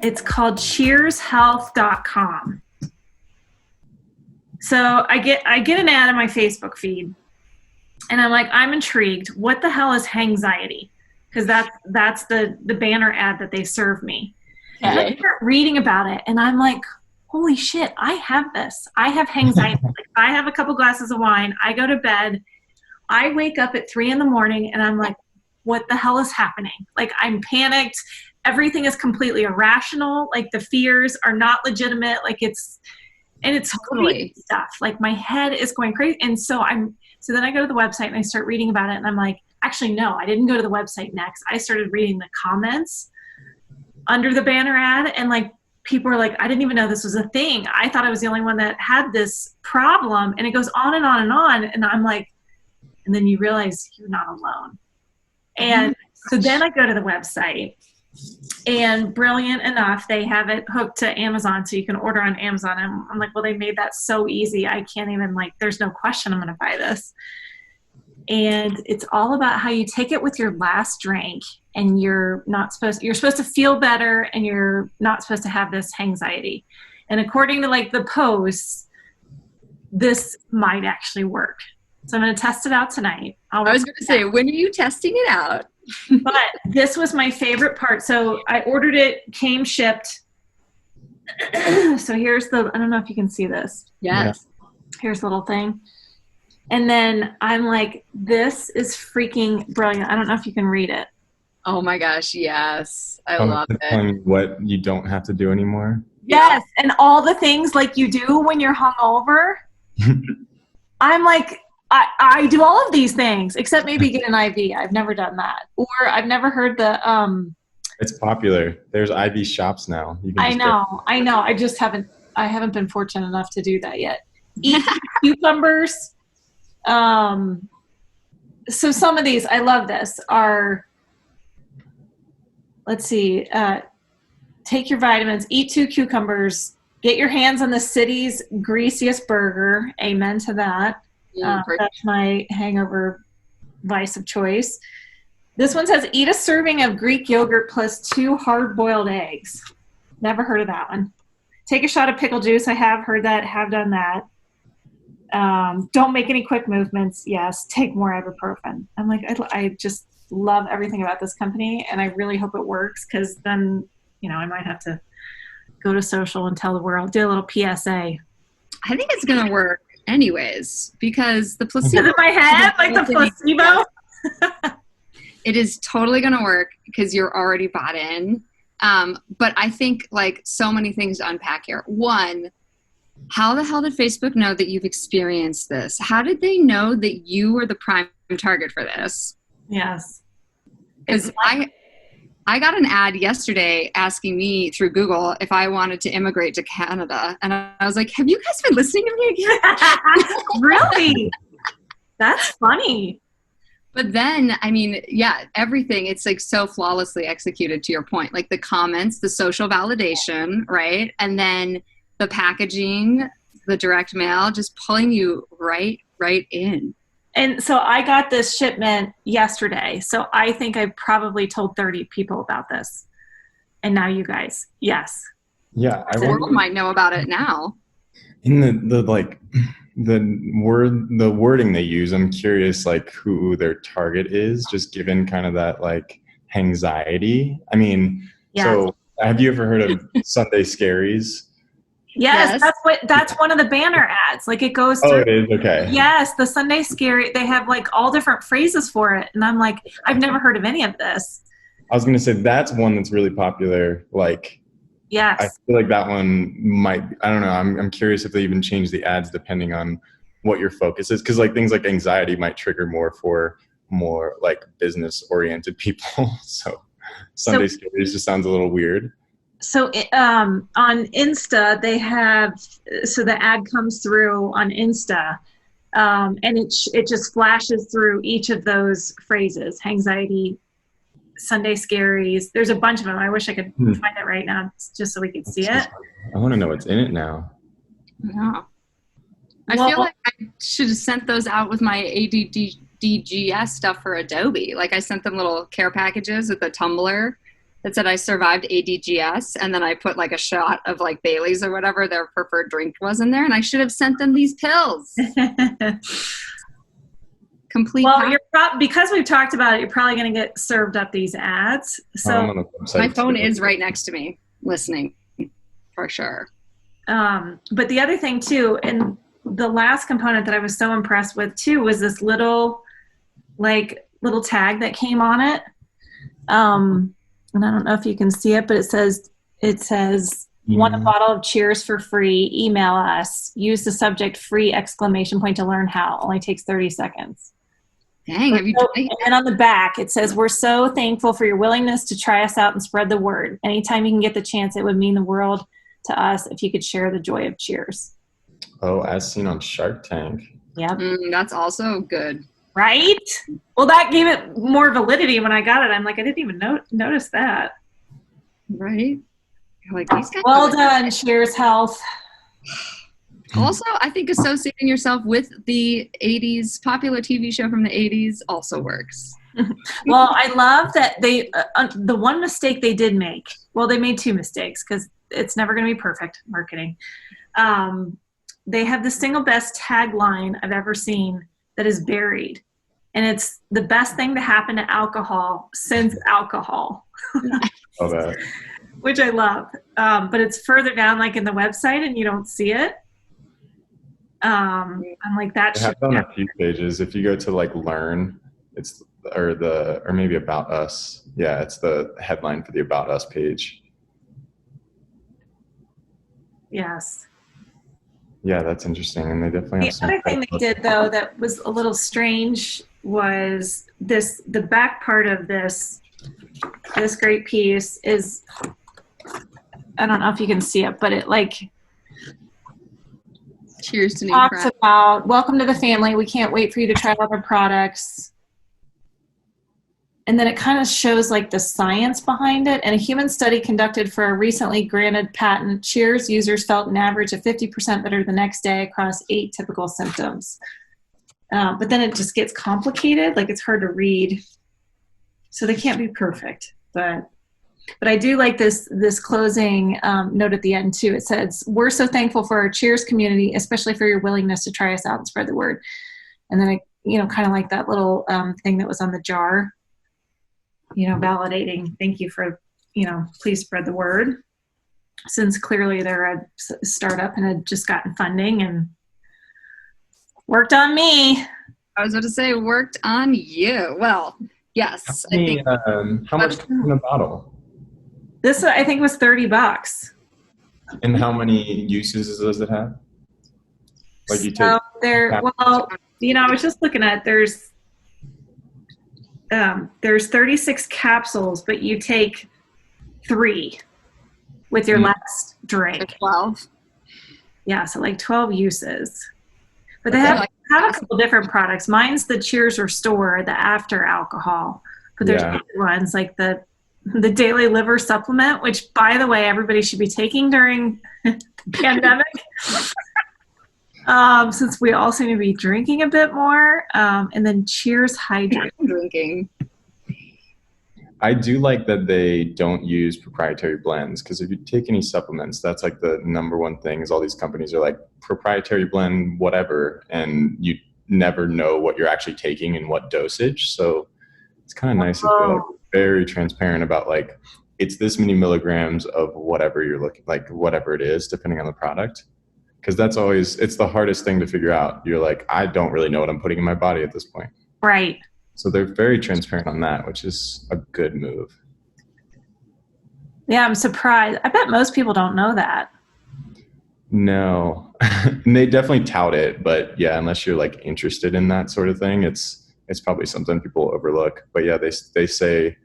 It's called cheershealth.com. So I get an ad in my Facebook feed, and I'm like, I'm intrigued. What the hell is hangxiety? Because that's the banner ad that they serve me. Okay. I start reading about it, and I'm like, holy shit, I have this. I have hangxiety. Like, I have a couple glasses of wine. I go to bed. I wake up at 3 a.m, and I'm like, what the hell is happening? Like, I'm panicked. Everything is completely irrational. Like, the fears are not legitimate. Like, it's totally stuff. Like, my head is going crazy. And so then I go to the website and I start reading about it, and I'm like, actually, no, I didn't go to the website next. I started reading the comments under the banner ad, and like, people are like, I didn't even know this was a thing. I thought I was the only one that had this problem. And it goes on and on and on. And I'm like, and then you realize you're not alone. And so then I go to the website, and brilliant enough, they have it hooked to Amazon, so you can order on Amazon. I'm like, well, they made that so easy. I can't even, like, there's no question I'm going to buy this. And it's all about how you take it with your last drink, and you're supposed to feel better, and you're not supposed to have this anxiety. And according to like the posts, this might actually work. So I'm going to test it out tonight. I was going to say, when are you testing it out? But this was my favorite part. So I ordered it, came shipped. So here's I don't know if you can see this. Yes. Here's the little thing. And then I'm like, this is freaking brilliant. I don't know if you can read it. Oh my gosh, yes. I love it. Telling you what you don't have to do anymore. Yes, and all the things like you do when you're hungover. I'm like, I do all of these things, except maybe get an IV. I've never done that. Or I've never heard the It's popular. There's IV shops now. You can I know. I haven't been fortunate enough to do that yet. Eat cucumbers. So some of these, I love this, are, let's see, take your vitamins, eat 2 cucumbers, get your hands on the city's greasiest burger. Amen to that. That's my hangover vice of choice. This one says, eat a serving of Greek yogurt plus 2 hard-boiled eggs. Never heard of that one. Take a shot of pickle juice. I have heard that, have done that. Don't make any quick movements. Yes. Take more ibuprofen. I'm like, I just love everything about this company, and I really hope it works, because then, I might have to go to social and tell the world, do a little PSA. I think it's going to work anyways, because the placebo. In my head, like the placebo. It is totally going to work because you're already bought in. But I think like so many things to unpack here. One, how the hell did Facebook know that you've experienced this? How did they know that you were the prime target for this? Yes. Because I got an ad yesterday asking me through Google if I wanted to immigrate to Canada. And I was like, have you guys been listening to me again? Really? That's funny. But then, I mean, yeah, everything, it's like so flawlessly executed, to your point. Like the comments, the social validation, right? And then the packaging, the direct mail, just pulling you right in. And so I got this shipment yesterday. So I think I probably told 30 people about this. And now you guys, yes. Yeah. The world might know about it now. In the wording they use, I'm curious like who their target is, just given kind of that like anxiety. I mean, yes. So have you ever heard of Sunday Scaries? Yes, that's one of the banner ads. Like it goes through. Oh, it is? Okay. Yes, the Sunday Scary. They have like all different phrases for it. And I'm like, I've never heard of any of this. I was going to say that's one that's really popular. Like, yes. I feel like that one might, I don't know. I'm curious if they even change the ads depending on what your focus is. Cause like things like anxiety might trigger more for more like business oriented people. So Sunday Scaries just sounds a little weird. So on Insta, they have, so the ad comes through on Insta, and it just flashes through each of those phrases: anxiety, Sunday Scaries. There's a bunch of them. I wish I could find it right now just so we could see it. I want to know what's in it now. Yeah. I feel like I should have sent those out with my ADDGS stuff for Adobe. Like I sent them little care packages with a tumbler that said I survived ADGS, and then I put like a shot of like Bailey's or whatever their preferred drink was in there, and I should have sent them these pills. Complete. Well, because we've talked about it, you're probably going to get served up these ads. So my phone is right next to me, listening for sure. But the other thing too, and the last component that I was so impressed with too, was this little tag that came on it. And I don't know if you can see it, but it says, want a bottle of Cheers for free, email us, use the subject free ! To learn how. Only takes 30 seconds. Dang, have you tried it? And on the back, it says, we're so thankful for your willingness to try us out and spread the word. Anytime you can get the chance, it would mean the world to us if you could share the joy of Cheers. Oh, as seen on Shark Tank. Yep. That's also good. Right? Well, that gave it more validity when I got it. I'm like, I didn't even notice that. Right? You're like, these guys well done, Cheers Health. Also, I think associating yourself with the 80s, popular TV show from the 80s also works. Well, I love that they, the one mistake they did make, well, they made two mistakes because it's never going to be perfect marketing. They have the single best tagline I've ever seen that is buried. And it's the best thing to happen to alcohol since alcohol. Oh, that. Which I love. But it's further down, like in the website, and you don't see it. I'm like, that should be on a few pages. If you go to like Learn, it's or maybe About Us. Yeah, it's the headline for the About Us page. Yes. Yeah, that's interesting, and they definitely have some. The other thing they did though that was a little strange was the back part of this great piece is, I don't know if you can see it, but it like Cheers to new talks friends. about welcome to the family. We can't wait for you to try all our products. And then it kind of shows like the science behind it. And a human study conducted for a recently granted patent, Cheers users felt an average of 50% better the next day across 8 typical symptoms. But then it just gets complicated, like it's hard to read. So they can't be perfect. But I do like this closing note at the end too. It says, we're so thankful for our Cheers community, especially for your willingness to try us out and spread the word. And then kind of like that little thing that was on the jar. Validating, thank you for, please spread the word. Since clearly they're a startup and had just gotten funding and worked on me. I was about to say, worked on you. Well, yes. How much comes in a bottle? This, I think, was $30. And how many uses does it have? Like you take. I was just looking at, there's 36 capsules, but you take 3 with your last drink. 12. Yeah, so like 12 uses. But they have a couple different products. Mine's the Cheers Restore, the after alcohol. But there's other ones like the daily liver supplement, which, by the way, everybody should be taking during the pandemic. Since we all seem to be drinking a bit more. And then Cheers Hydrate. Drinking. I do like that they don't use proprietary blends, because if you take any supplements, that's like the number one thing is all these companies are like proprietary blend, whatever, and you never know what you're actually taking and what dosage. So it's kind of nice that they're like very transparent about like, it's this many milligrams of whatever you're looking, like whatever it is, depending on the product. Because that's always, it's the hardest thing to figure out. You're like, I don't really know what I'm putting in my body at this point. Right. So they're very transparent on that, which is a good move. Yeah, I'm surprised. I bet most people don't know that. No, and they definitely tout it, but yeah, unless you're like interested in that sort of thing, it's probably something people overlook. But yeah, they say,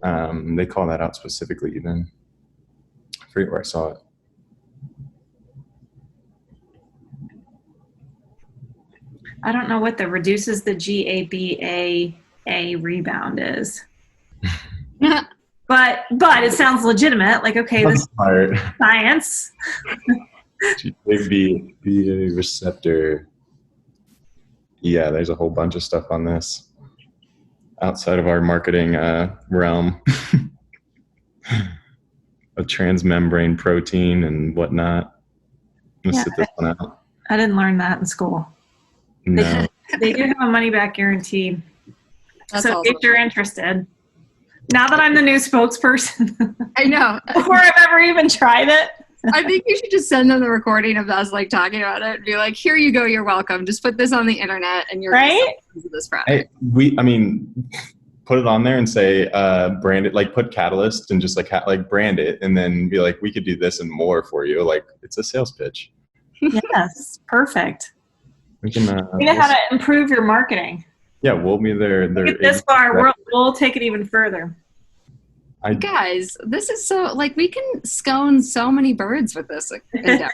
they call that out specifically even. I forget where I saw it. I don't know what the reduces the GABA rebound is. But it sounds legitimate. Like, okay, this is science. GABA receptor. Yeah, there's a whole bunch of stuff on this outside of our marketing realm. of transmembrane protein and whatnot. I'm gonna sit this one out. I didn't learn that in school. No. They do have a money back guarantee. That's so awesome. if you're interested. Now that I'm the new spokesperson. I know. Before I've ever even tried it. I think you should just send them the recording of us like talking about it and be like, here you go, you're welcome. Just put this on the internet and you're right. This product. Put it on there and say brand it, like put Catalyst and just like brand it and then be like, we could do this and more for you. Like it's a sales pitch. Yes, perfect. We can you know how to improve your marketing. Yeah, we'll be there. Get this far, we'll take it even further. Guys, this is so, like, we can scone so many birds with this endeavor,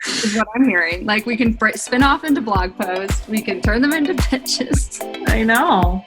is what I'm hearing. Like, we can spin off into blog posts. We can turn them into pitches. I know.